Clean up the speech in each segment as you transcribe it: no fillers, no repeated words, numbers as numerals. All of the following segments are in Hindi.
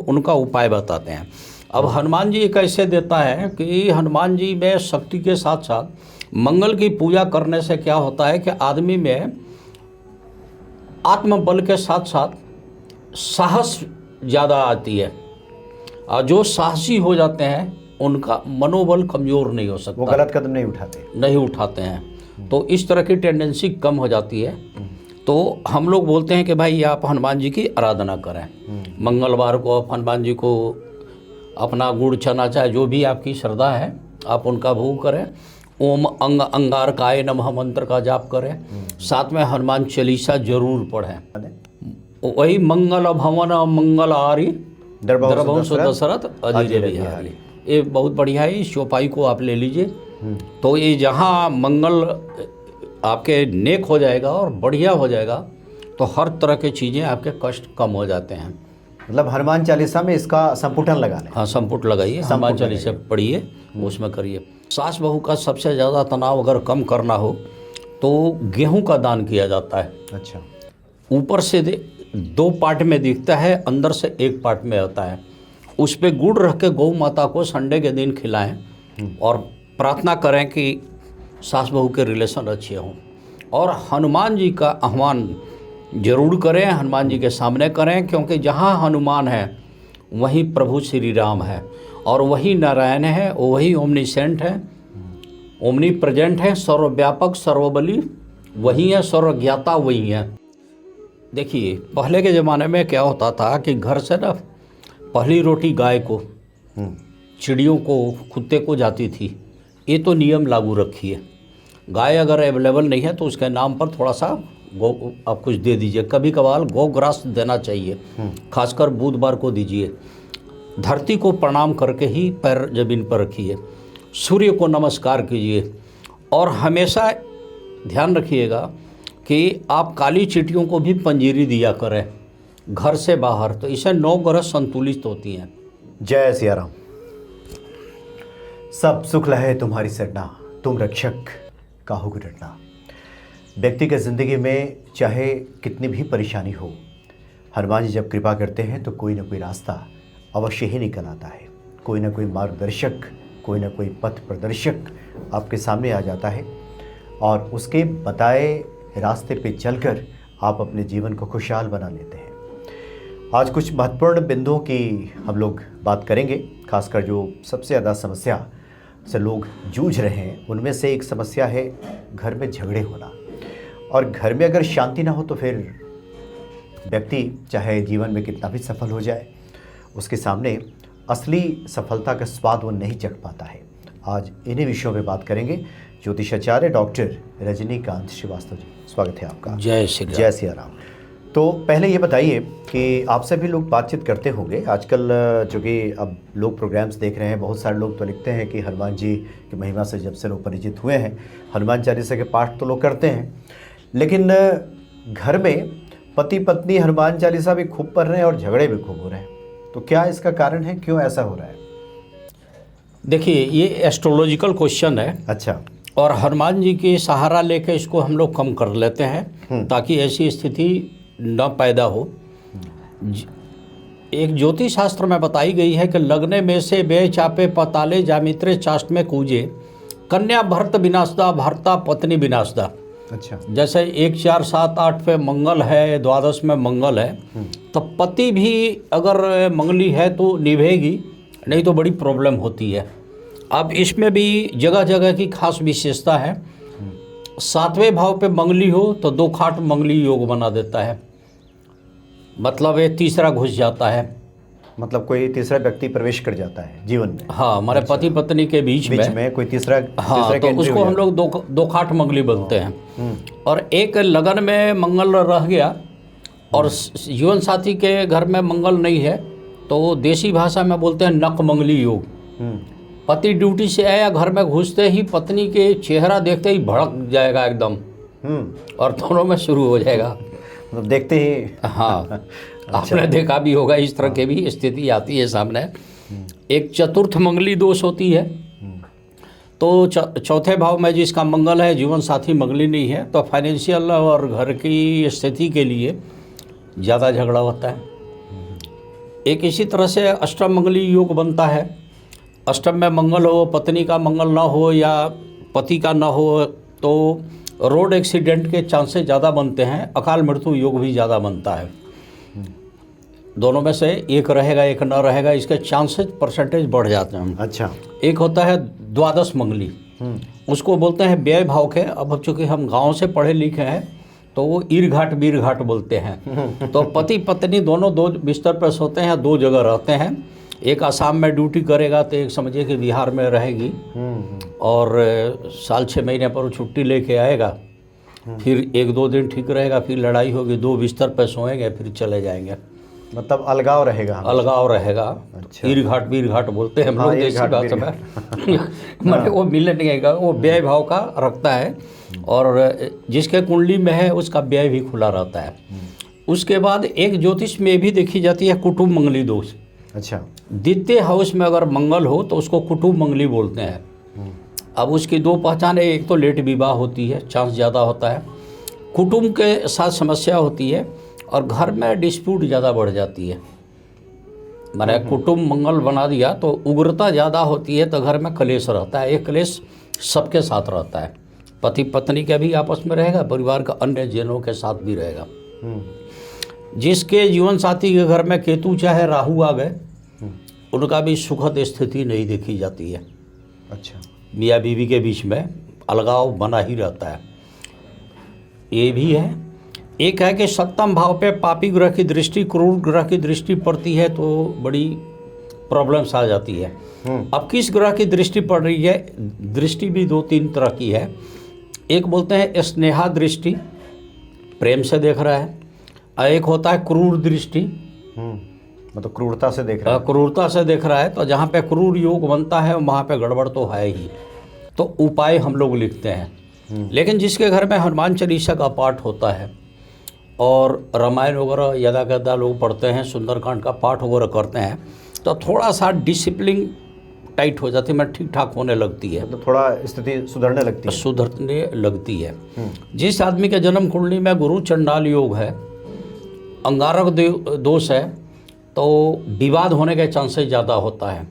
उनका उपाय बताते हैं। अब हनुमान जी कैसे देता है कि हनुमान जी में शक्ति के साथ साथ मंगल की पूजा करने से क्या होता है कि आदमी में आत्मबल के साथ साथ साहस ज़्यादा आती है, और जो साहसी हो जाते हैं उनका मनोबल कमज़ोर नहीं हो सकता, वो गलत कदम नहीं उठाते हैं। तो इस तरह की टेंडेंसी कम हो जाती है। तो हम लोग बोलते हैं कि भाई आप हनुमान जी की आराधना करें। मंगलवार को आप हनुमान जी को अपना गुड़ चना चाहे जो भी आपकी श्रद्धा है आप उनका भोग करें। ओम अंगारकाय नमः मंत्र का जाप करें। साथ में हनुमान चालीसा जरूर पढ़ें। वही मंगल भवन मंगल आरी दरबंश दशरथ अजीर बिहारी, ये बहुत बढ़िया है। इस चौपाई को आप ले लीजिए। तो ये जहाँ मंगल आपके नेक हो जाएगा और बढ़िया हो जाएगा तो हर तरह की चीज़ें आपके कष्ट कम हो जाते हैं। मतलब हनुमान चालीसा में इसका संपुटन लगा लें। हाँ, संपुट लगाइए, हनुमान चालीसा पढ़िए, उसमें करिए। सास बहू का सबसे ज़्यादा तनाव अगर कम करना हो तो गेहूं का दान किया जाता है। अच्छा। ऊपर से 2 पार्ट में दिखता है, अंदर से 1 पार्ट में आता है। उस पर गुड़ रख के गौ माता को संडे के दिन खिलाएं और प्रार्थना करें कि सास बहू के रिलेशन अच्छे हों। और हनुमान जी का आह्वान जरूर करें, हनुमान जी के सामने करें, क्योंकि जहाँ हनुमान है वहीं प्रभु श्री राम है, और वही नारायण है, वही ओमनीसेंट है, ओमनी प्रेजेंट है, सर्वव्यापक सर्वबली वही है, सर्वज्ञाता वही है। देखिए पहले के ज़माने में क्या होता था कि घर से ना पहली रोटी गाय को, चिड़ियों को, कुत्ते को जाती थी। ये तो नियम लागू रखिए। गाय अगर अवेलेबल नहीं है तो उसके नाम पर थोड़ा सा गौ आप कुछ दे दीजिए। कभी कभार गौग्रास देना चाहिए, खासकर बुधवार को दीजिए। धरती को प्रणाम करके ही पैर जमीन पर रखिए। सूर्य को नमस्कार कीजिए। और हमेशा ध्यान रखिएगा कि आप काली चींटियों को भी पंजीरी दिया करें घर से बाहर, तो इससे 9 ग्रह संतुलित होती हैं। जय सिया राम। सब सुख लहे तुम्हारी सरना, तुम रक्षक काहू की डरना। व्यक्ति के ज़िंदगी में चाहे कितनी भी परेशानी हो, हनुमान जी जब कृपा करते हैं तो कोई ना कोई रास्ता अवश्य ही निकल आता है। कोई ना कोई मार्गदर्शक, कोई ना कोई पथ प्रदर्शक आपके सामने आ जाता है, और उसके बताए रास्ते पे चलकर आप अपने जीवन को खुशहाल बना लेते हैं। आज कुछ महत्वपूर्ण बिंदुओं की हम लोग बात करेंगे, खासकर जो सबसे ज़्यादा समस्या से लोग जूझ रहे हैं उनमें से एक समस्या है घर में झगड़े होना। और घर में अगर शांति ना हो तो फिर व्यक्ति चाहे जीवन में कितना भी सफल हो जाए, उसके सामने असली सफलता का स्वाद वो नहीं चख पाता है। आज इन्हीं विषयों पे बात करेंगे। ज्योतिषाचार्य डॉक्टर रजनीकांत श्रीवास्तव जी, स्वागत है आपका। जय श्री राम। जय सिया राम। तो पहले ये बताइए कि आपसे भी लोग बातचीत करते होंगे आजकल, जो कि अब लोग प्रोग्राम्स देख रहे हैं, बहुत सारे लोग तो लिखते हैं कि हनुमान जी की महिमा से जब से लोग परिचित हुए हैं, हनुमान चालीसा के पाठ तो लोग करते हैं, लेकिन घर में पति पत्नी हनुमान चालीसा भी खूब पढ़ रहे हैं और झगड़े भी खूब हो रहे हैं। तो क्या इसका कारण है, क्यों ऐसा हो रहा है? देखिए ये एस्ट्रोलॉजिकल क्वेश्चन है। अच्छा। और हनुमान जी के सहारा लेके इसको हम लोग कम कर लेते हैं ताकि ऐसी स्थिति न पैदा हो। एक ज्योतिष शास्त्र में बताई गई है कि लगने में से बे चापे पताले जामित्रे चाष्ट में कूजे, कन्या भरत विनाशदा भरता पत्नी विनाशदा। अच्छा। जैसे 1 4 7 8 पे मंगल है, द्वादश में मंगल है, तो पति भी अगर मंगली है तो निभेगी, नहीं तो बड़ी प्रॉब्लम होती है। अब इसमें भी जगह जगह की खास विशेषता है। 7वें भाव पे मंगली हो तो 2 खाट मंगली योग बना देता है, मतलब ये तीसरा घुस जाता है, मतलब कोई तीसरा व्यक्ति प्रवेश कर जाता है जीवन में। हाँ, हमारे पति पत्नी के बीच में कोई तीसरा। हाँ, तो उसको हम लोग दो खाट मंगली बोलते हैं। और एक लगन में मंगल रह गया और जीवन साथी के घर में मंगल नहीं है तो देसी भाषा में बोलते हैं नक मंगली योग। पति ड्यूटी से आया, घर में घुसते ही पत्नी के चेहरा देखते ही भड़क जाएगा एकदम, और दोनों में शुरू हो जाएगा, मतलब देखते ही। हाँ। आपने देखा भी होगा, इस तरह की भी स्थिति आती है सामने। एक चतुर्थ मंगली दोष होती है, तो चौथे भाव में जिसका मंगल है, जीवन साथी मंगली नहीं है, तो फाइनेंशियल और घर की स्थिति के लिए ज़्यादा झगड़ा होता है। एक इसी तरह से अष्टम मंगली योग बनता है। अष्टम में मंगल हो, पत्नी का मंगल ना हो या पति का ना हो तो रोड एक्सीडेंट के चांसेस ज़्यादा बनते हैं। अकाल मृत्यु योग भी ज़्यादा बनता है। दोनों में से एक रहेगा एक ना रहेगा, इसके चांसेस परसेंटेज बढ़ जाते हैं। अच्छा। एक होता है द्वादश मंगली, उसको बोलते हैं व्यय भाव के। अब चूँकि हम गांव से पढ़े लिखे हैं तो वो ईर घाट बीर घाट बोलते हैं। तो पति पत्नी दोनों दो बिस्तर पर सोते हैं, दो जगह रहते हैं। एक आसाम में ड्यूटी करेगा तो एक समझिए कि बिहार में रहेगी, और साल 6 महीने पर वो छुट्टी लेके आएगा, फिर 1-2 दिन ठीक रहेगा, फिर लड़ाई होगी, दो बिस्तर पर सोएंगे, फिर चले जाएंगे। मतलब अलगाव रहेगा। अलगाव रहेगा। अच्छा। ईर घाट बीर घाट बोलते हैं हम लोग देसी घाट, भाषा में। मैंने वो मिलन नहीं का, वो व्यय भाव का रखता है, और जिसके कुंडली में है उसका व्यय भी खुला रहता है। उसके बाद एक ज्योतिष में भी देखी जाती है कुटुंब मंगली दोष। अच्छा। द्वितीय हाउस में अगर मंगल हो तो उसको कुटुंब मंगली बोलते हैं। अब उसकी दो पहचान है, एक तो लेट विवाह होती है, चांस ज़्यादा होता है, कुटुंब के साथ समस्या होती है, और घर में डिस्प्यूट ज़्यादा बढ़ जाती है। मैंने कुटुंब मंगल बना दिया तो उग्रता ज़्यादा होती है, तो घर में कलेश रहता है। एक कलेश सबके साथ रहता है, पति पत्नी का भी आपस में रहेगा, परिवार का अन्य जनों के साथ भी रहेगा। जिसके जीवन साथी के घर में केतु चाहे राहु आ गए, उनका भी सुखद स्थिति नहीं देखी जाती है। अच्छा। मियाँ बीवी के बीच में अलगाव बना ही रहता है। ये भी है। एक है कि सप्तम भाव पे पापी ग्रह की दृष्टि, क्रूर ग्रह की दृष्टि पड़ती है तो बड़ी प्रॉब्लम्स आ जाती है। अब किस ग्रह की दृष्टि पड़ रही है? दृष्टि भी 2-3 तरह की है। एक बोलते हैं स्नेहा दृष्टि, प्रेम से देख रहा है, और एक होता है क्रूर दृष्टि, मतलब क्रूरता से देख रहा है। क्रूरता से देख रहा है। तो जहाँ पे क्रूर योग बनता है वहाँ पे गड़बड़ तो है ही। तो उपाय हम लोग लिखते हैं, लेकिन जिसके घर में हनुमान चालीसा का पाठ होता है और रामायण वगैरह यदा कदा लोग पढ़ते हैं, सुंदरकांड का पाठ वगैरह करते हैं, तो थोड़ा सा डिसिप्लिन टाइट हो जाती है, मतलब ठीक ठाक होने लगती है, तो थोड़ा स्थिति सुधरने लगती है। जिस आदमी के जन्म कुंडली में गुरु चंडाल योग है, अंगारक दोष है, तो विवाद होने के चांसेस ज़्यादा होता है।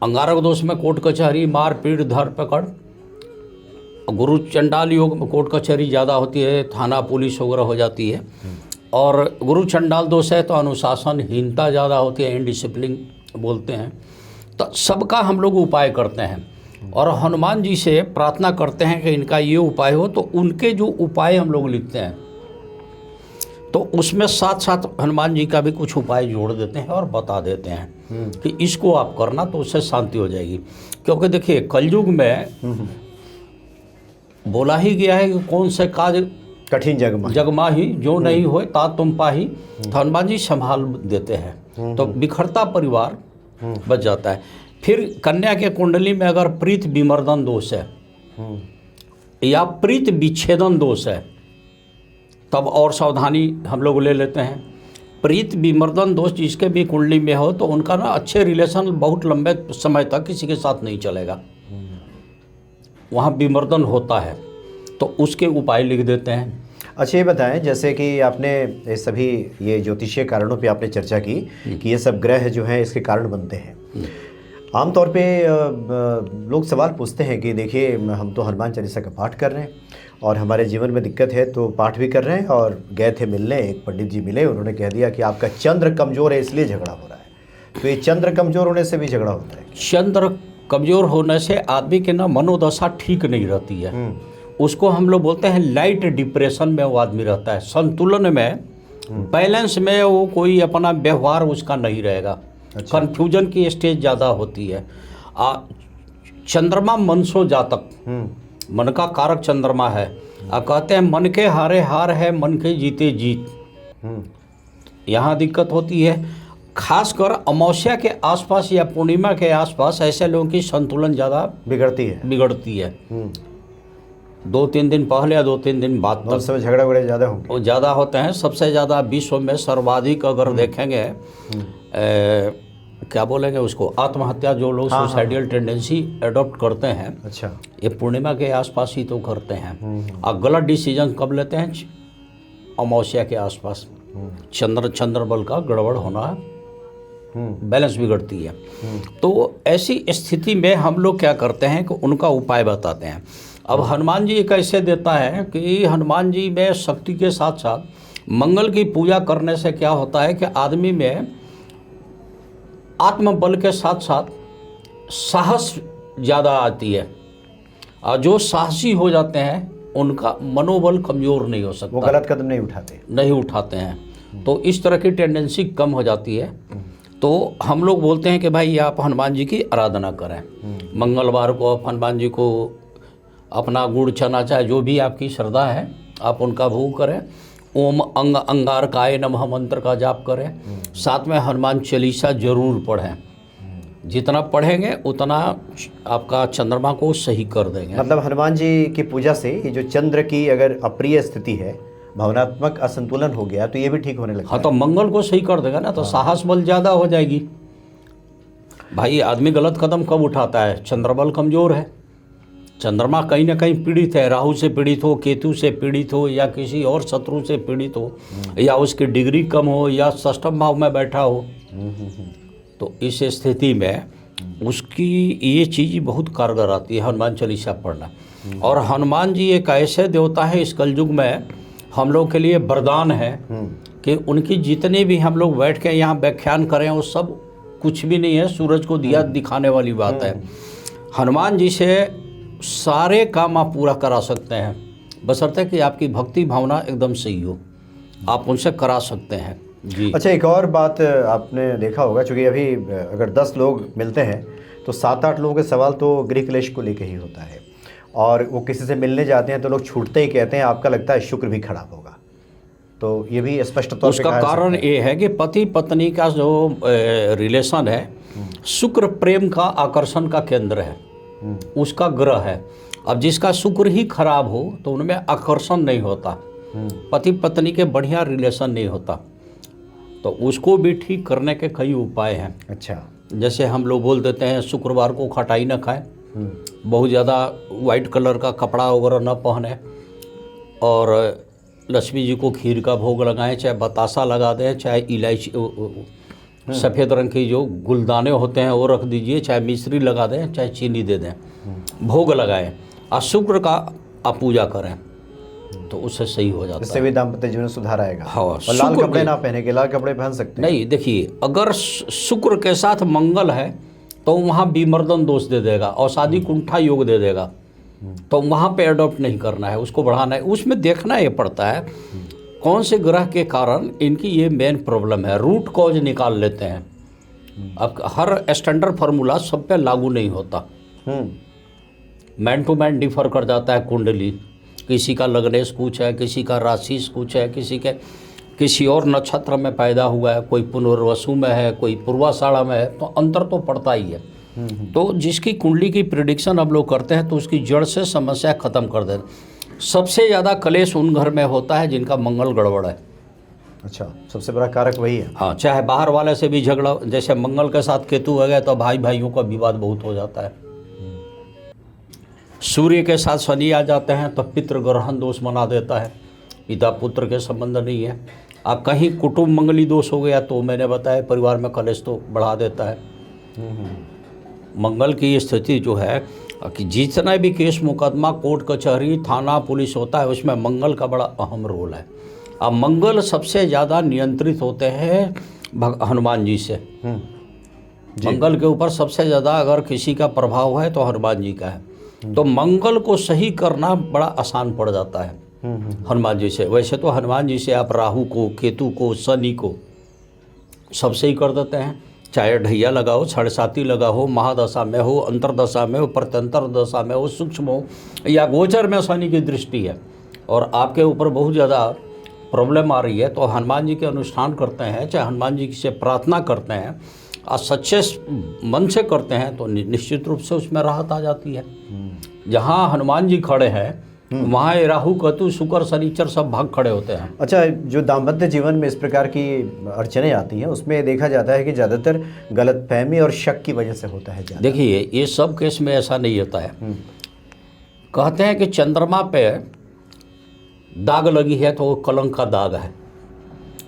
अंगारक दोष में कोर्ट कचहरी, मार पीट धर पकड़। गुरु चंडाल योग में कोर्ट कचहरी ज़्यादा होती है, थाना पुलिस वगैरह हो जाती है। और गुरु चंडाल दोष है तो अनुशासनहीनता ज़्यादा होती है, इनडिसिप्लिन बोलते हैं। तो सबका हम लोग उपाय करते हैं और हनुमान जी से प्रार्थना करते हैं कि इनका ये उपाय हो, तो उनके जो उपाय हम लोग लिखते हैं तो उसमें साथ साथ हनुमान जी का भी कुछ उपाय जोड़ देते हैं और बता देते हैं कि इसको आप करना तो उससे शांति हो जाएगी। क्योंकि देखिए कलयुग में बोला ही गया है कि कौन से काज कठिन जगमाही जो नहीं होए ता तुम पाही, तो हनुमान जी संभाल देते हैं, तो बिखरता परिवार बच जाता है। फिर कन्या के कुंडली में अगर प्रीत विमर्दन दोष है या प्रीत विच्छेदन दोष है तब और सावधानी हम लोग ले लेते हैं। प्रीत विमर्दन दोष जिसके भी कुंडली में हो तो उनका ना अच्छे रिलेशन बहुत लंबे समय तक किसी के साथ नहीं चलेगा, वहाँ विमर्दन होता है, तो उसके उपाय लिख देते हैं। अच्छा ये बताएं, जैसे कि आपने ये सभी ये ज्योतिषीय कारणों पे आपने चर्चा की कि ये सब ग्रह जो हैं इसके कारण बनते हैं। आमतौर पे लोग सवाल पूछते हैं कि देखिए हम तो हनुमान चालीसा का पाठ कर रहे हैं और हमारे जीवन में दिक्कत है तो पाठ भी कर रहे हैं, और गए थे मिलने, एक पंडित जी मिले, उन्होंने कह दिया कि आपका चंद्र कमज़ोर है इसलिए झगड़ा हो रहा है। तो ये चंद्र कमज़ोर होने से भी झगड़ा होता है? चंद्र कमज़ोर होने से आदमी की ना मनोदशा ठीक नहीं रहती है, उसको हम लोग बोलते हैं लाइट डिप्रेशन में वो आदमी रहता है। संतुलन में, बैलेंस में वो कोई अपना व्यवहार उसका नहीं रहेगा। अच्छा। कन्फ्यूजन की स्टेज ज़्यादा होती है। चंद्रमा मनसो जातक, मन का कारक चंद्रमा है। अब कहते हैं मन के हारे हार है, मन के जीते जीत। यहाँ दिक्कत होती है, खासकर अमावस्या के आसपास या पूर्णिमा के आसपास ऐसे लोगों की संतुलन ज़्यादा बिगड़ती है। 2-3 दिन पहले या 2-3 दिन बाद तक समय झगड़ा वगड़े ज़्यादा होंगे, वो ज़्यादा होते हैं। सबसे ज़्यादा विश्व में सर्वाधिक अगर देखेंगे क्या बोलेंगे उसको, आत्महत्या जो लोग सुसाइडल टेंडेंसी एडॉप्ट करते हैं, अच्छा, ये पूर्णिमा के आसपास ही तो करते हैं। और गलत डिसीजन कब लेते हैं? अमावस्या के आसपास। चंद्र बल का गड़बड़ होना बैलेंस बिगड़ती है। तो ऐसी स्थिति में हम लोग क्या करते हैं कि उनका उपाय बताते हैं। अब हनुमान जी कैसे देता है कि हनुमान जी में शक्ति के साथ साथ मंगल की पूजा करने से क्या होता है कि आदमी में आत्मबल के साथ साथ साहस ज़्यादा आती है, और जो साहसी हो जाते हैं उनका मनोबल कमज़ोर नहीं हो सकता, वो गलत कदम नहीं उठाते हैं। तो इस तरह की टेंडेंसी कम हो जाती है। तो हम लोग बोलते हैं कि भाई आप हनुमान जी की आराधना करें। मंगलवार को आप हनुमान जी को अपना गुड़ चना चाहे जो भी आपकी श्रद्धा है आप उनका भोग करें। ओम अंग अंगारकाय नमः मंत्र का जाप करें। साथ में हनुमान चालीसा जरूर पढ़ें। जितना पढ़ेंगे उतना आपका चंद्रमा को सही कर देंगे। मतलब हनुमान जी की पूजा से ये जो चंद्र की अगर अप्रिय स्थिति है, भावनात्मक असंतुलन हो गया, तो ये भी ठीक होने लगता हाँ, तो मंगल को सही कर देगा ना, तो साहस बल ज़्यादा हो जाएगी। भाई आदमी गलत कदम कब उठाता है? चंद्रबल कमज़ोर है, चंद्रमा कहीं ना कहीं पीड़ित है, राहु से पीड़ित हो, केतु से पीड़ित हो, या किसी और शत्रु से पीड़ित हो, या उसकी डिग्री कम हो, या षष्ठम भाव में बैठा हो। तो इस स्थिति में उसकी ये चीज़ बहुत कारगर आती है हनुमान चालीसा पढ़ना। और हनुमान जी एक ऐसे देवता है इस कलयुग में हम लोग के लिए वरदान है कि उनकी जितने भी हम लोग बैठ के यहाँ व्याख्यान करें वो सब कुछ भी नहीं है, सूरज को दिया दिखाने वाली बात है। हनुमान जी से सारे काम आप पूरा करा सकते हैं, बशर्ते कि आपकी भक्ति भावना एकदम सही हो, आप उनसे करा सकते हैं जी। अच्छा, एक और बात आपने देखा होगा, चूँकि अभी अगर 10 लोग मिलते हैं तो 7-8 लोगों के सवाल तो गृह क्लेश को लेकर ही होता है, और वो किसी से मिलने जाते हैं तो लोग छूटते ही कहते हैं आपका लगता है शुक्र भी खराब होगा। तो ये भी स्पष्ट तौर पे उसका कारण ये है कि पति पत्नी का जो रिलेशन है, शुक्र प्रेम का आकर्षण का केंद्र है, उसका ग्रह है। अब जिसका शुक्र ही खराब हो तो उनमें आकर्षण नहीं होता, पति पत्नी के बढ़िया रिलेशन नहीं होता। तो उसको भी ठीक करने के कई उपाय हैं। अच्छा, जैसे हम लोग बोल देते हैं शुक्रवार को खटाई न खाएं, बहुत ज़्यादा वाइट कलर का कपड़ा वगैरह न पहने, और लक्ष्मी जी को खीर का भोग लगाएं, चाहे बतासा लगा दें, चाहे इलायची सफ़ेद रंग की जो गुलदाने होते हैं वो रख दीजिए, चाहे मिश्री लगा दें, चाहे चीनी दे दें, भोग लगाएं, और शुक्र का आप पूजा करें तो उससे सही हो जाता है। इससे भी दाम्पत्य जीवन में सुधार आएगा। हाँ, और लाल कपड़े ना पहने के, लाल कपड़े पहन सकते हैं। नहीं, देखिए अगर शुक्र के साथ मंगल है तो वहाँ विमर्दन दोष दे देगा और शादी कुंठा योग दे देगा, तो वहाँ पे अडॉप्ट नहीं करना है, उसको बढ़ाना है। उसमें देखना ये पड़ता है कौन से ग्रह के कारण इनकी ये मेन प्रॉब्लम है, रूट कॉज निकाल लेते हैं। अब हर स्टैंडर्ड फार्मूला सब पे लागू नहीं होता, मैन टू मैन डिफर कर जाता है कुंडली। किसी का लग्नेश कुछ है, किसी का राशि कुछ है, किसी और नक्षत्र में पैदा हुआ है, कोई पुनर्वसु में है, कोई पूर्वाषाढ़ा में है, तो अंतर तो पड़ता ही है। तो जिसकी कुंडली की प्रिडिक्शन अब लोग करते हैं तो उसकी जड़ से समस्या खत्म कर देते हैं। सबसे ज़्यादा कलेश उन घर में होता है जिनका मंगल गड़बड़ है। अच्छा, सबसे बड़ा कारक वही है। हाँ, चाहे बाहर वाले से भी झगड़ा, जैसे मंगल के साथ केतु हो गया तो भाई भाइयों का विवाद बहुत हो जाता है। सूर्य के साथ शनि आ जाते हैं तो पितृ ग्रहण दोष बना देता है, पिता पुत्र के संबंध नहीं है। अब कहीं कुटुंब मंगली दोष हो गया तो मैंने बताया परिवार में कलेश तो बढ़ा देता है। मंगल की स्थिति जो है कि जितना भी केस मुकदमा कोर्ट कचहरी थाना पुलिस होता है उसमें मंगल का बड़ा अहम रोल है। अब मंगल सबसे ज़्यादा नियंत्रित होते हैं हनुमान जी से। मंगल के ऊपर सबसे ज़्यादा अगर किसी का प्रभाव है तो हनुमान जी का है। तो मंगल को सही करना बड़ा आसान पड़ जाता है हनुमान जी से। वैसे तो हनुमान जी से आप राहु को, केतु को, शनि को सब सही कर देते हैं, चाहे ढैया लगाओ, छड़साती लगा हो, महादशा में हो, अंतरदशा में हो, प्रत्यंतर दशा में हो, सूक्ष्म हो या गोचर में शनि की दृष्टि है और आपके ऊपर बहुत ज़्यादा प्रॉब्लम आ रही है तो हनुमान जी के अनुष्ठान करते हैं, चाहे हनुमान जी से प्रार्थना करते हैं और सच्चे मन से करते हैं तो निश्चित रूप से उसमें राहत आ जाती है। जहाँ हनुमान जी खड़े हैं वहाँ राहु केतु शुक्र शनिचर सब भाग खड़े होते हैं। अच्छा, जो दाम्पत्य जीवन में इस प्रकार की अड़चनें आती हैं उसमें देखा जाता है कि ज़्यादातर गलतफहमी और शक की वजह से होता है। देखिए ये सब केस में ऐसा नहीं होता है। कहते हैं कि चंद्रमा पे दाग लगी है तो वो कलंक का दाग है।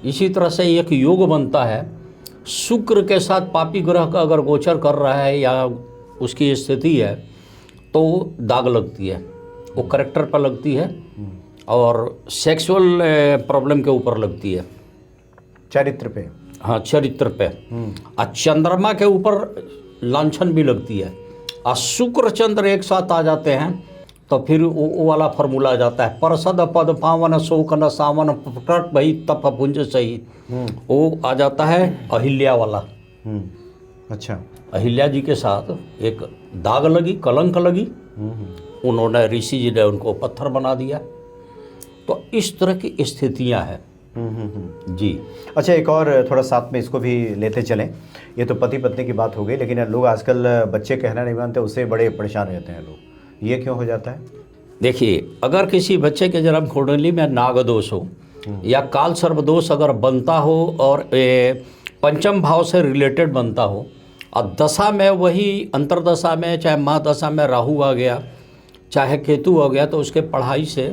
इसी तरह से एक योग बनता है शुक्र के साथ पापी ग्रह का अगर गोचर कर रहा है या उसकी स्थिति है तो दाग लगती है, वो करेक्टर पर लगती है और सेक्सुअल प्रॉब्लम के ऊपर लगती है, चरित्र पे। हाँ चरित्र पे। और चंद्रमा के ऊपर लांछन भी लगती है। और शुक्र चंद्र एक साथ आ जाते हैं तो फिर वो वाला फार्मूला आ जाता है, परसद पद पावन शोक न सावन प्रकट भई तप पुंज सही, वो आ जाता है अहिल्या वाला। अच्छा। अहिल्या जी के साथ एक दाग लगी, कलंक लगी, उन्होंने ऋषि जी ने उनको पत्थर बना दिया। तो इस तरह की स्थितियां हैं जी। अच्छा, एक और थोड़ा साथ में इसको भी लेते चलें। ये तो पति पत्नी की बात हो गई, लेकिन लोग आजकल बच्चे कहना नहीं मानते, उससे बड़े परेशान रहते हैं लोग। ये क्यों हो जाता है? देखिए, अगर किसी बच्चे के जन्म कुंडली में नागदोष हो या काल सर्प दोष अगर बनता हो और पंचम भाव से रिलेटेड बनता हो और दशा में वही अंतरदशा में चाहे महादशा में राहु आ गया चाहे केतु आ गया, तो उसके पढ़ाई से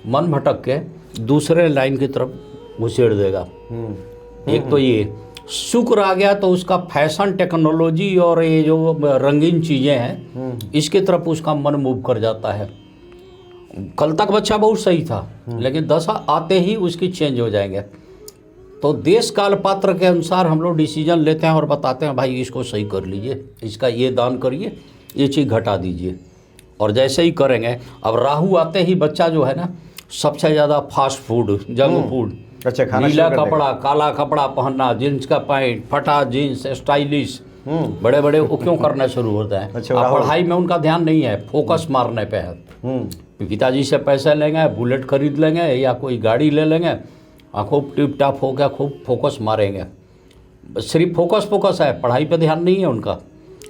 मन भटक के दूसरे लाइन की तरफ घुसेड़ देगा। एक तो ये शुक्र आ गया तो उसका फैशन टेक्नोलॉजी और ये जो रंगीन चीज़ें हैं इसकी तरफ उसका मन मूव कर जाता है। कल तक बच्चा बहुत सही था, लेकिन दशा आते ही उसकी चेंज हो जाएंगे। तो देश काल पात्र के अनुसार हम लोग डिसीजन लेते हैं और बताते हैं भाई इसको सही कर लीजिए, इसका ये दान करिए, ये चीज़ घटा दीजिए। और जैसे ही करेंगे, अब राहु आते ही बच्चा जो है ना सबसे ज़्यादा फास्ट फूड, जंक फूड, अच्छा, खाना नीला कपड़ा, काला कपड़ा पहनना, जींस का पैंट, फटा जींस, स्टाइलिश, बड़े बड़े वो क्यों करना शुरू होता है। अच्छा, अब पढ़ाई में उनका ध्यान नहीं है, फोकस मारने पे है। पिताजी से पैसे लेंगे, बुलेट खरीद लेंगे या कोई गाड़ी ले लेंगे, खूब टिप टाप हो गया, खूब फोकस मारेंगे। सिर्फ फोकस है, पढ़ाई पे ध्यान नहीं है उनका,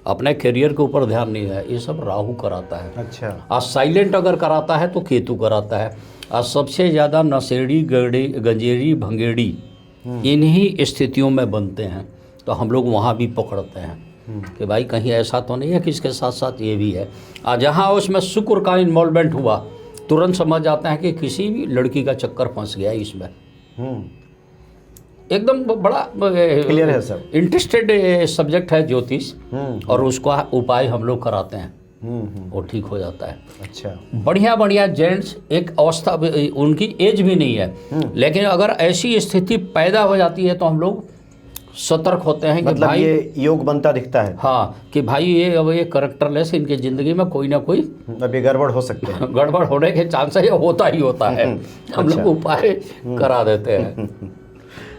अपने करियर के ऊपर ध्यान नहीं है। ये सब राहु कराता है। अच्छा। और साइलेंट अगर कराता है तो केतु कराता है। और सबसे ज़्यादा नशेड़ी, गंजेरी, भंगेड़ी इन्हीं स्थितियों में बनते हैं। तो हम लोग वहाँ भी पकड़ते हैं कि भाई कहीं ऐसा तो नहीं है कि इसके साथ साथ ये भी है। और जहाँ उसमें शुक्र का इन्वॉल्वमेंट हुआ, तुरंत समझ जाते हैं कि किसी भी लड़की का चक्कर फंस गया इसमें। एकदम बड़ा क्लियर है सब, इंटरेस्टेड सब्जेक्ट है ज्योतिष, और उसका उपाय हम लोग कराते हैं, वो ठीक हो जाता है। अच्छा। बढ़िया बढ़िया जेंट्स एक अवस्था, उनकी एज भी नहीं है, लेकिन अगर ऐसी स्थिति पैदा हो जाती है तो हम लोग सतर्क होते हैं कि मतलब भाई ये योग बनता दिखता है। हाँ, कि भाई ये अब ये करेक्टरलेस, इनकी ज़िंदगी में कोई ना कोई अभी गड़बड़ हो सकते हैं। गड़बड़ होने के चांस है, होता ही होता है। हम लोग उपाय करा देते हैं।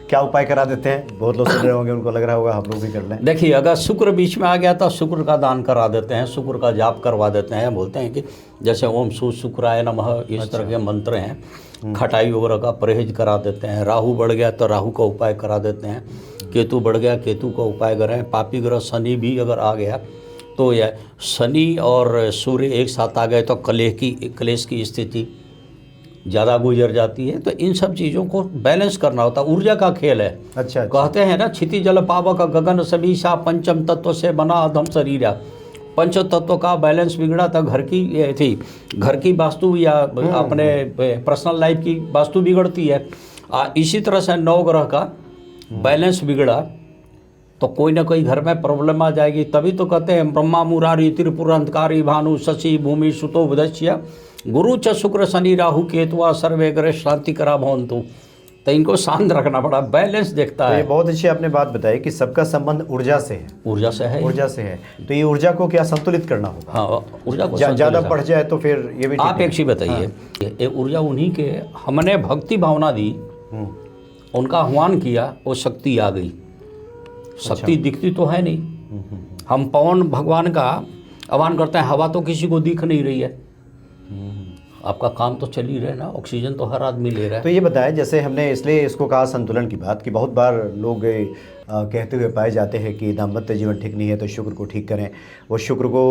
क्या उपाय करा देते हैं? बहुत लोग सुन रहे होंगे, उनको लग रहा होगा हम लोग भी कर लें। देखिए, अगर शुक्र बीच में आ गया तो शुक्र का दान करा देते हैं, शुक्र का जाप करवा देते हैं। बोलते हैं कि जैसे ओम शुक्राय नमः, इस तरह के मंत्र हैं। खटाई वगैरह का परहेज करा देते हैं। राहु बढ़ गया तो राहु का उपाय करा देते हैं। केतु बढ़ गया, केतु का उपाय करें। पापी ग्रह शनि भी अगर आ गया तो यह शनि और सूर्य एक साथ आ गए तो कलेश की स्थिति ज़्यादा गुजर जाती है। तो इन सब चीज़ों को बैलेंस करना होता है, ऊर्जा का खेल है। अच्छा। कहते हैं ना, क्षिति जल पावक गगन समीसा, पंचम तत्व से बना अधम शरीरा। पंच तत्व का बैलेंस बिगड़ा तो घर की वास्तु या अपने पर्सनल लाइफ की वास्तु बिगड़ती है। इसी तरह से 9 ग्रह का बैलेंस बिगड़ा तो कोई ना कोई घर में प्रॉब्लम आ जाएगी। तभी तो कहते हैं ब्रह्मा मुरारी त्रिपुर अंधकारी भानु शशि भूमि सुतो बुधस्य गुरु च शुक्र शनि राहु केतुआ सर्वे ग्रह शांति करा भवन्तु। तो इनको शांत रखना पड़ा, बैलेंस देखता तो है। ये बहुत अच्छी आपने बात बताई कि सबका संबंध ऊर्जा से है। ऊर्जा से है, ऊर्जा से है। तो ये ऊर्जा को क्या संतुलित करना होगा? हाँ, ऊर्जा को ज़्यादा बढ़ जाए तो फिर ये भी आप एक चीज़ बताइए। ये ऊर्जा उन्हीं के, हमने भक्ति भावना दी, उनका आह्वान किया, वो शक्ति आ गई। शक्ति दिखती तो है नहीं। हम पवन भगवान का आह्वान करते हैं, हवा तो किसी को दिख नहीं रही है। आपका काम तो चल ही रहा है ना, ऑक्सीजन तो हर आदमी ले रहा है। तो ये बताएं, जैसे हमने इसलिए इसको कहा संतुलन की बात, कि बहुत बार लोग कहते हुए पाए जाते हैं कि दाम्पत्य जीवन ठीक नहीं है तो शुक्र को ठीक करें। वो शुक्र को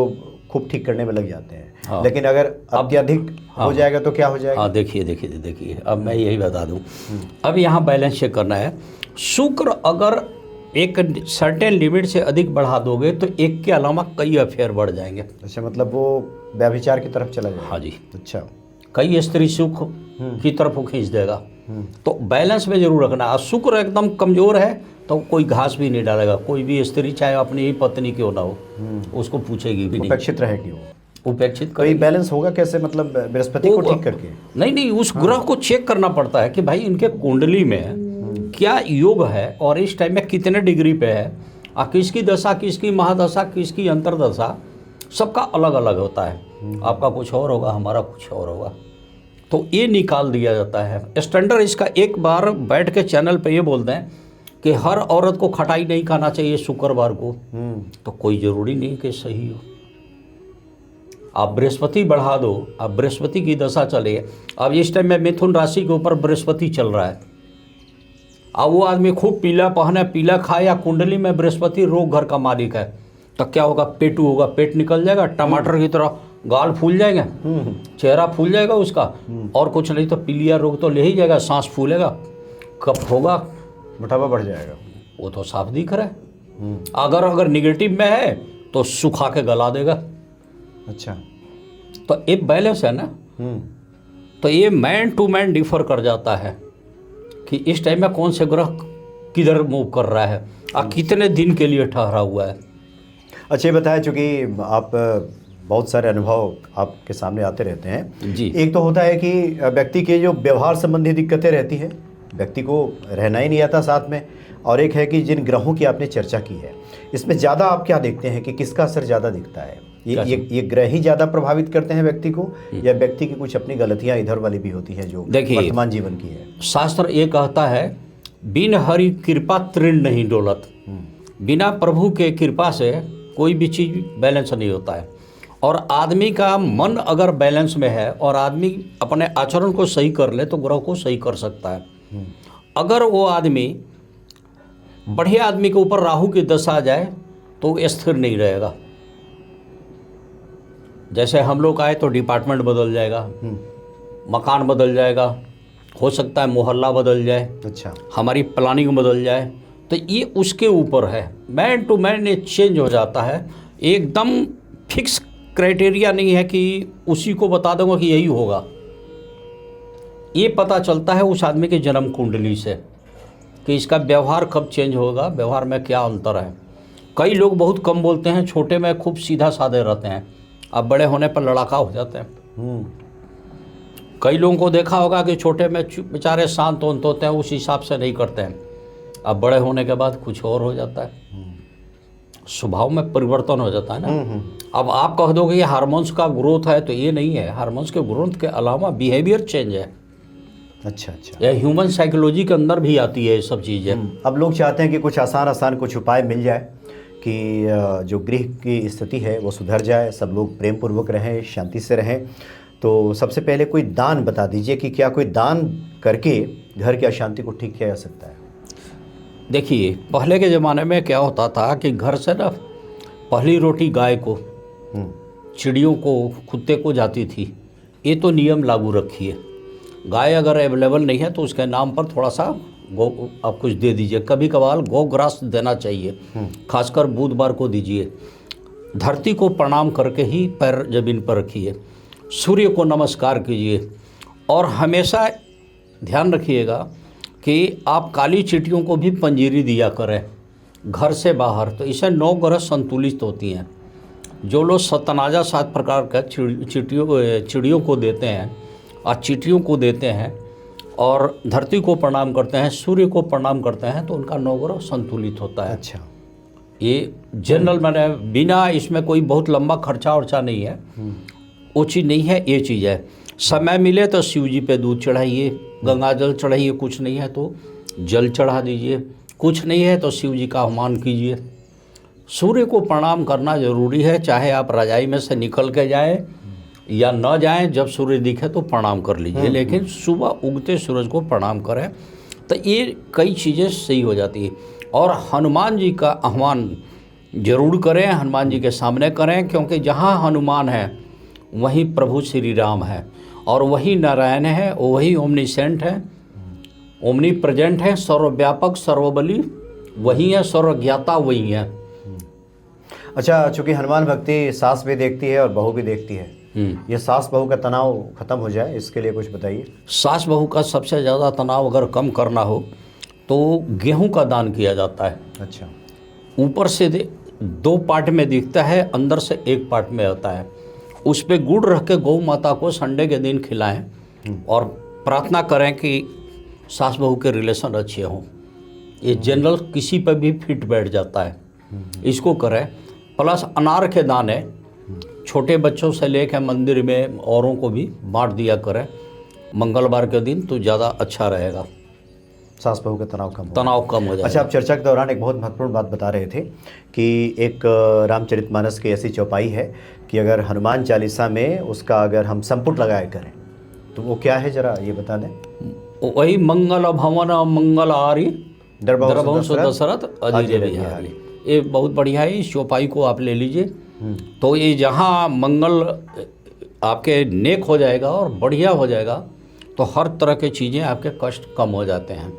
खूब ठीक करने में लग जाते हैं। हाँ। लेकिन अगर अत्यधिक हो जाएगा तो क्या हो जाएगा? हाँ, देखिए अब मैं यही बता दूं। अब यहाँ बैलेंस चेक करना है। शुक्र अगर एक सर्टेन लिमिट से अधिक बढ़ा दोगे तो एक के अलावा कई अफेयर बढ़ जाएंगे। अच्छा, मतलब वो व्यभिचार की तरफ चला जाएगा। हाँ जी। अच्छा। कई स्त्री सुख की तरफ वो खींच देगा। तो बैलेंस में जरूर रखना। और शुक्र एकदम कमज़ोर है तो कोई घास भी नहीं डालेगा, कोई भी स्त्री चाहे अपनी ही पत्नी क्यों ना हो उसको पूछेगी भी नहीं, उपेक्षित रहेगी वो, उपेक्षित कोई बैलेंस होगा कैसे, मतलब बृहस्पति को ठीक करके? नहीं, उस ग्रह को चेक करना पड़ता है कि भाई इनके कुंडली में क्या योग है और इस टाइम में कितने डिग्री पे है, और किसकी दशा, किसकी महादशा, किसकी अंतरदशा, सबका अलग अलग होता है। आपका कुछ और होगा, हमारा कुछ और होगा, तो ये निकाल दिया जाता है। स्टैंडर्ड इसका एक बार बैठ के चैनल पे ये बोलते हैं कि हर औरत को खटाई नहीं खाना चाहिए शुक्रवार को, तो कोई ज़रूरी नहीं कि सही हो। आप बृहस्पति बढ़ा दो, अब बृहस्पति की दशा चले, अब इस टाइम में मिथुन राशि के ऊपर बृहस्पति चल रहा है, अब वो आदमी खूब पीला पहने, पीला खाए, या कुंडली में बृहस्पति रोग घर का मालिक है, तो क्या होगा, पेटू होगा, पेट निकल जाएगा, टमाटर की तरह गाल फूल जाएंगे, चेहरा फूल जाएगा उसका, और कुछ नहीं तो पीलिया रोग तो ले ही जाएगा, सांस फूलेगा, कफ होगा, मोटापा बढ़ जाएगा, वो तो साफ दिख रहा है। अगर निगेटिव में है तो सुखा के गला देगा। अच्छा, तो एक बैलेंस है ना, तो ये मैन टू मैन डिफर कर जाता है कि इस टाइम में कौन से ग्रह किधर मूव कर रहा है और कितने दिन के लिए ठहरा हुआ है। अच्छा, ये बताया, चूँकि आप बहुत सारे अनुभव आपके सामने आते रहते हैं जी। एक तो होता है कि व्यक्ति के जो व्यवहार संबंधी दिक्कतें रहती है, व्यक्ति को रहना ही नहीं आता साथ में, और एक है कि जिन ग्रहों की आपने चर्चा की है, इसमें ज़्यादा आप क्या देखते हैं कि किसका असर ज़्यादा दिखता है? ये ग्रह ही ज़्यादा प्रभावित करते हैं व्यक्ति को, या व्यक्ति की कुछ अपनी गलतियाँ इधर वाली भी होती हैं जो वर्तमान जीवन की है? शास्त्र ये कहता है, बिन हरि कृपा तृण नहीं डोलत, बिना प्रभु के कृपा से कोई भी चीज़ बैलेंस नहीं होता है। और आदमी का मन अगर बैलेंस में है और आदमी अपने आचरण को सही कर ले तो ग्रह को सही कर सकता है। अगर वो आदमी, बढ़िया आदमी के ऊपर राहु की दशा आ जाए तो वो स्थिर नहीं रहेगा। जैसे हम लोग आए तो डिपार्टमेंट बदल जाएगा, मकान बदल जाएगा, हो सकता है मोहल्ला बदल जाए, अच्छा, हमारी प्लानिंग बदल जाए, तो ये उसके ऊपर है। मैन टू मैन ये चेंज हो जाता है, एकदम फिक्स क्राइटेरिया नहीं है कि उसी को बता दूंगा कि यही होगा। ये पता चलता है उस आदमी के जन्म कुंडली से कि इसका व्यवहार कब चेंज होगा, व्यवहार में क्या अंतर है। कई लोग बहुत कम बोलते हैं, छोटे में खूब सीधा साधे रहते हैं, अब बड़े होने पर लड़ाका हो जाते हैं। कई लोगों को देखा होगा कि छोटे में बेचारे शांत होते हैं, उस हिसाब से नहीं करते हैं, अब बड़े होने के बाद कुछ और हो जाता है, स्वभाव में परिवर्तन हो जाता है ना। अब आप कह दोगे ये हार्मोन्स का ग्रोथ है, तो ये नहीं है। हार्मोन्स के ग्रोथ के अलावा बिहेवियर चेंज है। अच्छा, यह ह्यूमन साइकोलॉजी के अंदर भी आती है ये सब चीज़ें। अब लोग चाहते हैं कि कुछ आसान कुछ उपाय मिल जाए कि जो गृह की स्थिति है वो सुधर जाए, सब लोग प्रेम पूर्वक रहें, शांति से रहें। तो सबसे पहले कोई दान बता दीजिए कि क्या कोई दान करके घर की अशांति को ठीक किया जा सकता है? देखिए, पहले के ज़माने में क्या होता था कि घर से ना पहली रोटी गाय को, चिड़ियों को, कुत्ते को जाती थी। ये तो नियम लागू रखिए, गाय अगर अवेलेबल नहीं है तो उसके नाम पर थोड़ा सा गौ आप कुछ दे दीजिए। कभी कभार गौग्रास देना चाहिए, खासकर बुधवार को दीजिए। धरती को प्रणाम करके ही पैर जमीन पर रखिए। सूर्य को नमस्कार कीजिए, और हमेशा ध्यान रखिएगा कि आप काली चींटियों को भी पंजीरी दिया करें घर से बाहर, तो इससे 9 ग्रह संतुलित होती हैं। जो लोग सतनाजा 7 प्रकार का चिड़ियों को देते हैं और चींटियों को देते हैं और धरती को प्रणाम करते हैं, सूर्य को प्रणाम करते हैं, तो उनका 9 ग्रह संतुलित होता है। अच्छा, ये जनरल मैंने बिना इसमें कोई बहुत लंबा खर्चा वर्चा नहीं है, वो चीज़ नहीं है, ये चीज़ है। समय मिले तो शिव जी पे दूध चढ़ाइए, गंगा जल चढ़ाइए, कुछ नहीं है तो जल चढ़ा दीजिए, कुछ नहीं है तो शिव जी का आह्वान कीजिए। सूर्य को प्रणाम करना जरूरी है, चाहे आप रजाई में से निकल के जाएं या न जाएं, जब सूर्य दिखे तो प्रणाम कर लीजिए, लेकिन सुबह उगते सूरज को प्रणाम करें, तो ये कई चीज़ें सही हो जाती है। और हनुमान जी का आह्वान जरूर करें, हनुमान जी के सामने करें, क्योंकि जहाँ हनुमान है वहीं प्रभु श्री राम है, और वही नारायण है, वही ओमनीसेंट है, ओमनी प्रेजेंट है, सर्वव्यापक सर्वबली वही है, सर्वज्ञाता वही है। अच्छा, चूँकि हनुमान भक्ति सास भी देखती है और बहू भी देखती है, ये सास बहू का तनाव खत्म हो जाए, इसके लिए कुछ बताइए। सास बहू का सबसे ज़्यादा तनाव अगर कम करना हो तो गेहूं का दान किया जाता है। अच्छा। ऊपर से 2 पार्ट में दिखता है, अंदर से 1 पार्ट में होता है। उस पे गुड़ रख के गौ माता को संडे के दिन खिलाएं और प्रार्थना करें कि सास बहू के रिलेशन अच्छे हों। ये जनरल किसी पर भी फिट बैठ जाता है, इसको करें। प्लस अनार के दाने छोटे बच्चों से लेकर मंदिर में औरों को भी बांट दिया करें मंगलवार के दिन, तो ज़्यादा अच्छा रहेगा, सास बहू का तनाव कम हो जाएगा। जाएगा। अच्छा, आप चर्चा के दौरान एक बहुत महत्वपूर्ण बात बता रहे थे कि एक रामचरितमानस की ऐसी चौपाई है कि अगर हनुमान चालीसा में उसका अगर हम संपुट लगाया करें तो वो क्या है, जरा ये बता दें। वही मंगल भवन मंगल आरी दरबार दशरथ अजीर बिहारी, ये बहुत बढ़िया है। इस चौपाई को आप ले लीजिए, तो ये जहाँ मंगल आपके नेक हो जाएगा और बढ़िया हो जाएगा, तो हर तरह के चीज़ें आपके कष्ट कम हो जाते हैं।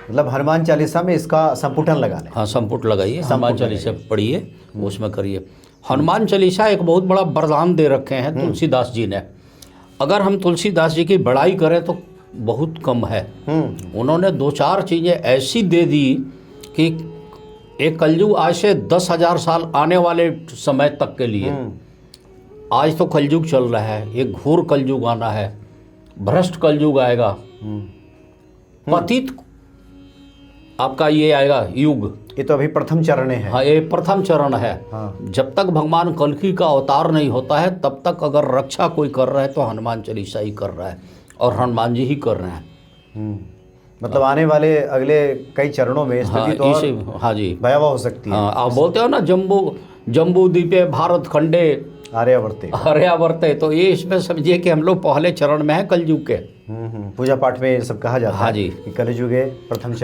मतलब हनुमान चालीसा में इसका संपुटन लगा लें। हाँ, संपुट लगाइए, हनुमान चालीसा पढ़िए, उसमें करिए। हनुमान चालीसा एक बहुत बड़ा वरदान दे रखे हैं तुलसीदास जी ने। अगर हम तुलसीदास जी की बड़ाई करें तो बहुत कम है। उन्होंने 2-4 चीज़ें ऐसी दे दी कि एक कलयुग आज से 10,000 साल आने वाले समय तक के लिए, आज तो कलयुग चल रहा है, एक घोर कलयुग आना है, भ्रष्ट कलयुग आएगा, पतित आपका ये आएगा युग। ये तो अभी प्रथम चरण है। हाँ, ये प्रथम चरण है। हाँ। जब तक भगवान कल्कि का अवतार नहीं होता है तब तक अगर रक्षा कोई कर रहा है तो हनुमान चालीसा ही कर रहा है, और हनुमान जी ही कर रहे हैं। मतलब आने वाले अगले कई चरणों में स्थिति तो और हाँ जी भयावह हो सकती है। हाँ, आप बोलते हो ना जम्बू द्वीपे भारत खंडे आर्यावर्ते, तो ये इसमें समझिए कि हम लोग पहले चरण में है कलयुग के। पूजा पाठ में ये सब कहा जाता है। हाँ जी, कि कलयुग है, प्रथम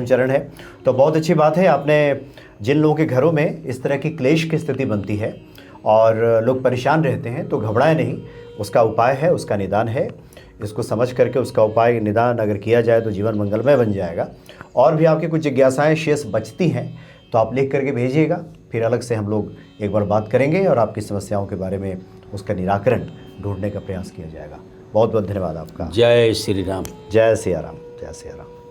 चरण है। तो बहुत अच्छी बात है, आपने जिन लोगों के घरों में इस तरह की क्लेश की स्थिति बनती है और लोग परेशान रहते हैं तो घबराए नहीं, उसका उपाय है, उसका निदान है। इसको समझ करके उसका उपाय निदान अगर किया जाए तो जीवन मंगलमय बन जाएगा। और भी आपकी कुछ जिज्ञासाएं शेष बचती हैं तो आप लिख करके भेजिएगा, फिर अलग से हम लोग एक बार बात करेंगे और आपकी समस्याओं के बारे में उसका निराकरण ढूंढने का प्रयास किया जाएगा। बहुत बहुत धन्यवाद आपका। जय श्री राम। जय सिया राम। जय सिया राम।